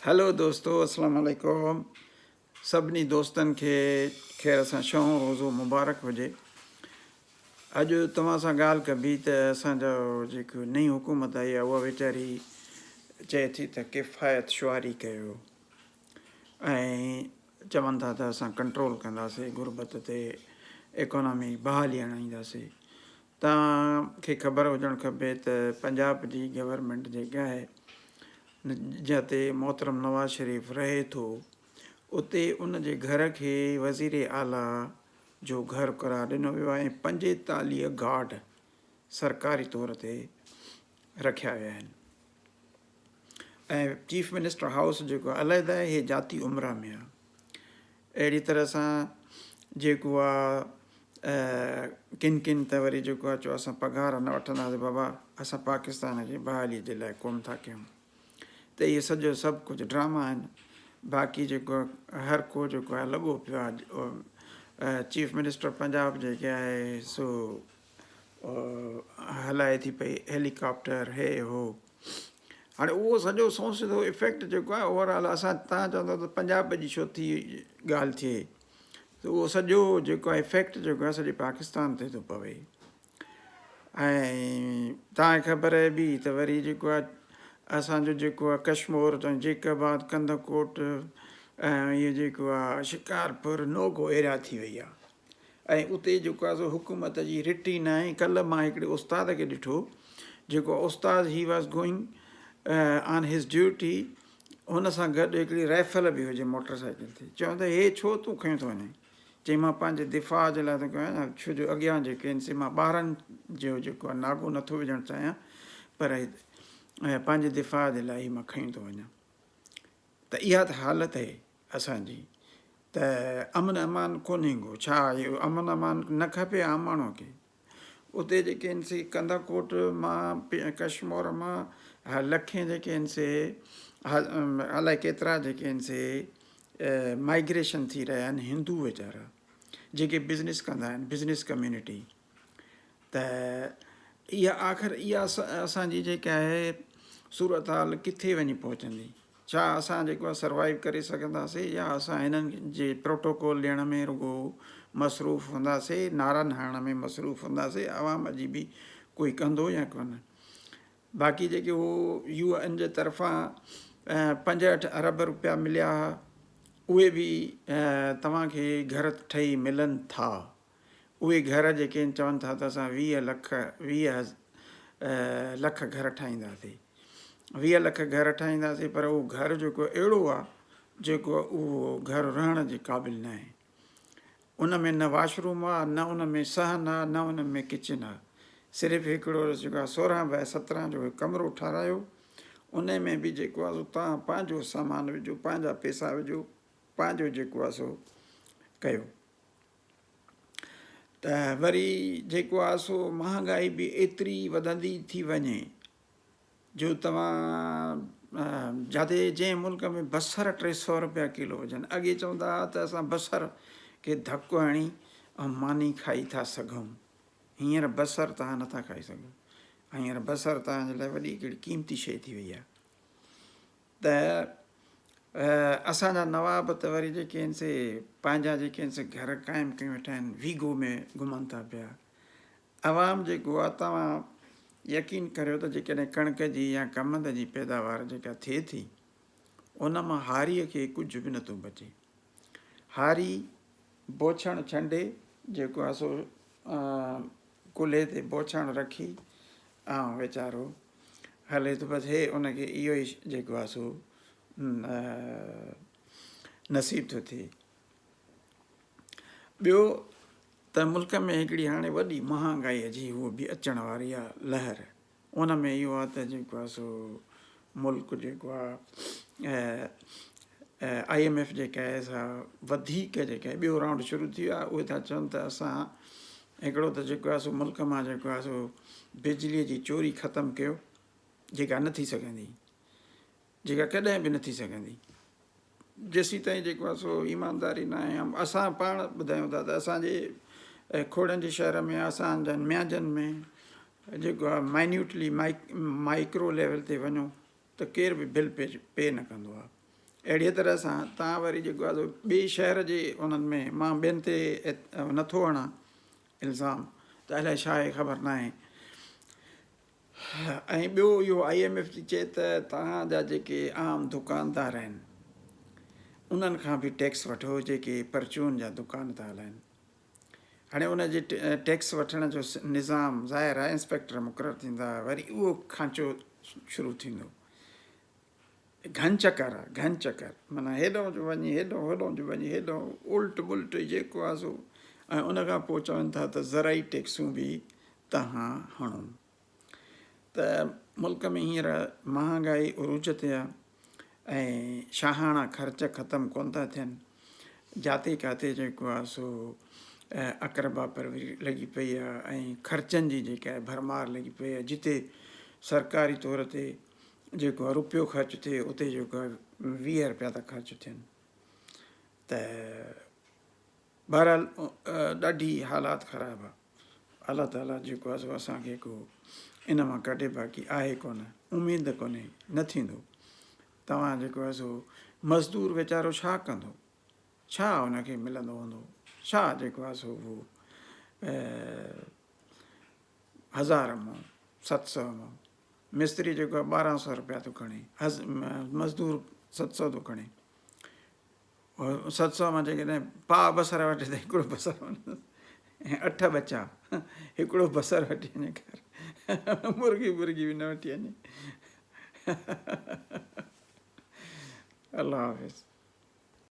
Hello दोस्तों, अस्सलाम वालेकुम। सभिनी दोस्तनि खे ख़ैर सां शऊं रोज़ो मुबारक हुजे। अॼु तव्हां सां ॻाल्हि कबी त असांजो जेको नई हुकूमत आई आहे उहा वीचारी चए थी त क़फ़ायत शुआरी कयो ऐं चवनि था त असां कंट्रोल कंदासीं गुरबत ते, इकोनॉमी बहाली आणींदासीं। तव्हांखे ख़बर हुजणु खपे त पंजाब जी गवर्नमेंट जेका आहे जिते मोहतरम नवाज़ शरीफ़ रहे थो उते उन जे घर खे वज़ीर आला जो घर करार ॾिनो वियो आहे ऐं 45 गार्ड सरकारी तौर ते रखिया विया आहिनि ऐं चीफ मिनिस्टर हाउस जेको अलॻि आहे इहे जाती उमरा में आहे। अहिड़ी तरह सां जेको आहे किन त वरी जेको आहे चयो असां पघार न वठंदासीं बाबा, असां पाकिस्तान जी बहाली जे लाइ कोन था कयूं। त इहे सभु कुझु ड्रामा आहिनि। बाक़ी जेको हर को जेको आहे लॻो पियो आहे। चीफ मिनिस्टर पंजाब जेके आहे सो हलाए थी पई हेलीकॉप्टर हे हो। हाणे उहो सॼो सोचंदो इफेक्ट जेको आहे ओवरऑल असां तव्हां चवंदो त पंजाब जी छो थी ॻाल्हि थिए, त उहो सॼो जेको आहे इफेक्ट जेको आहे सॼे पाकिस्तान ते थो पवे। ऐं तव्हांखे ख़बर आहे बि त वरी जेको आहे असांजो जेको आहे कश्मीर जेकाबाद कंदकोट ऐं इहो जेको आहे शिकारपुर नोगो एरिया थी वई आहे ऐं उते जेको आहे सो हुकूमत जी रिटी न आहे। कल्ह मां हिकिड़े उस्ताद खे ॾिठो, जेको उस्ताद ही वॉज़ गोइंग ऑन हिज ड्यूटी, हुन सां गॾु हिकिड़ी राइफल बि हुजे मोटर साइकिल ते। चवनि त हे छो तूं खयो थो वञे? चई मां पंहिंजे दिफ़ा जे लाइ थो कयां न, छो जो अॻियां जेके आहिनि से मां ॿारनि जो जेको आहे नागो नथो विझणु चाहियां, पर पंहिंजे दिफ़ा जे लाइ मां खणी थो वञा। त इहा त हालत आहे असांजी। त अमन अमान कोन्हे को, छा इहो अमन अमान न खपे आम माण्हूअ खे? उते जेके आहिनि से कंदाकोट मां कश्मीर मां लखे जेके आहिनि से अलाए केतिरा जेके आहिनि से माइग्रेशन थी रहिया आहिनि हिंदू वीचारा जेके बिज़नेस कंदा आहिनि, बिज़नेस कम्यूनिटी। त इहा आख़िर इहा असांजी जेका आहे सूरत हाल किथे वञी पहुचंदी? छा असां जेको आहे सर्वाइव करे सघंदासीं या असां हिननि जे प्रोटोकॉल ॾियण में रुॻो मसरूफ़ हूंदासीं, नारनि हणण में मसरूफ़ हूंदासीं, आवाम जी बि कोई कंदो या कोन? बाक़ी जेके उहो UN जे तरफ़ां 65 अरब रुपया मिलिया हुआ, उहे बि तव्हांखे घर ठही मिलनि था। उहे घर जेके आहिनि चवनि था त असां 20 लख घर ठाहींदासीं, 20 लख घर ठाहींदासीं, पर उहो घर जेको अहिड़ो आहे जेको उहो घर रहण जे क़ाबिल न आहे। उन में न वॉशरूम आहे, न उन में सहन आहे, न उन में किचन आहे। सिर्फ़ु हिकिड़ो जेको आहे 16 बाय 17 जो कमिरो ठारायो, उन में बि जेको आहे तव्हां पंहिंजो सामान विझो, पंहिंजा पैसा विझो, पंहिंजो जेको आहे सो कयो। त वरी जेको आहे सो महांगाई बि एतिरी वधंदी थी वञे जो तव्हां जिते जंहिं मुल्क में बसर 300 रुपया किलो हुजनि, अॻे चवंदा हुआ त असां बसर खे धकु हणी ऐं मानी खाई था सघूं। हींअर बसर तव्हां नथा खाई सघो। हींअर बसर तव्हांजे लाइ वॾी हिकिड़ी क़ीमती शइ थी वई आहे। त असांजा नवाब त वरी जेके आहिनि से पंहिंजा जेके आहिनि से घर क़ाइमु कयूं वेठा आहिनि, वीगो में घुमनि था पिया। अवाम जेको आहे तव्हां यकीन करियो त जेकॾहिं कणिक जी या कमंद जी पैदावार जेका थिए थी, उन मां हारीअ खे कुझु बि नथो बचे। हारी बोछण छंडे जेको आहे सो कुल्हे ते बोछण रखी ऐं वीचारो हले थो, बसि हे उनखे इहो ई जेको आहे सो नसीब थो थिए। ॿियो त मुल्क में हिकिड़ी हाणे वॾी महांगाईअ जी उहो बि अचण वारी आहे लहर। उन में इहो आहे त जेको आहे सो मुल्क जेको आहे IMF जेका आहे सा वधीक जेका आहे ॿियो राउंड शुरू थी वियो आहे। उहे था चवनि त असां हिकिड़ो त जेको आहे सो मुल्क मां जेको आहे सो बिजलीअ जी चोरी ख़तमु कयो, जेका न थी सघंदी, जेका कॾहिं बि न थी सघंदी जेसीं ताईं जेको आहे सो ईमानदारी न आहे। असां पाण ॿुधायूं था त असांजे खोड़नि जे शहर में, असांजनि म्याजनि में जेको आहे माइन्यूटली माइक्रो लेवल ते वञो त केर बि बिल पे न कंदो आहे। अहिड़ीअ तरह सां तव्हां वरी जेको आहे ॿिए शहर जे उन्हनि में मां ॿियनि ते नथो हणां इल्ज़ाम त अलाए छा आहे ख़बर न आहे। ऐं ॿियो इहो IMF थी चए त तव्हांजा जेके आम दुकानदार आहिनि उन्हनि खां बि टैक्स वठो जेके परचून जा दुकान था हलाइनि। हाणे उनजे टैक्स वठण जो निज़ाम ज़ाहिर आहे इंस्पेक्टर मुक़ररु थींदा, वरी उहो खांचो शुरू थींदो। घन चकर आहे, घन चकर, माना हेॾो जो वञी हेॾो, होॾो जो वञी हेॾो, उल्ट बुल्ट जेको आहे सो। ऐं उनखां पोइ चवनि था त ज़राई टैक्सूं बि तव्हां हणो। त मुल्क में हींअर महांगाई उरूज ते आहे ऐं शाहाणा ख़र्च ख़तमु कोन था थियनि। जाते काथे जेको आहे सो अक़रबा परवरी लॻी पई आहे ऐं ख़र्चनि जी जेका आहे भरमार लॻी पई आहे। जिते सरकारी तौर ते जेको आहे रुपयो ख़र्चु थिए उते जेको आहे 20 रुपया था ख़र्चु थियनि। त बहरहाल ॾाढी हालात ख़राबु आहे। अलाह ताला जेको आहे सो असांखे को इन मां कढे, बाक़ी आहे कोन, उमेद कोन्हे, न थींदो। तव्हां जेको आहे सो मज़दूर वीचारो छा कंदो, छा हुनखे मिलंदो हूंदो, छा जेको आहे सो उहो 1000 मां 700 मां, मिस्त्री जेको आहे 1200 रुपया थो खणे, मज़दूर 700 थो खणे। 700 मां जेकॾहिं पाउ बसर वठे त हिकिड़ो बसर वञे ऐं 8 बचा, हिकिड़ो बसर वठी वञे घर, मुर्गी बि न वठी वञे। अलाह हाफ़िज़।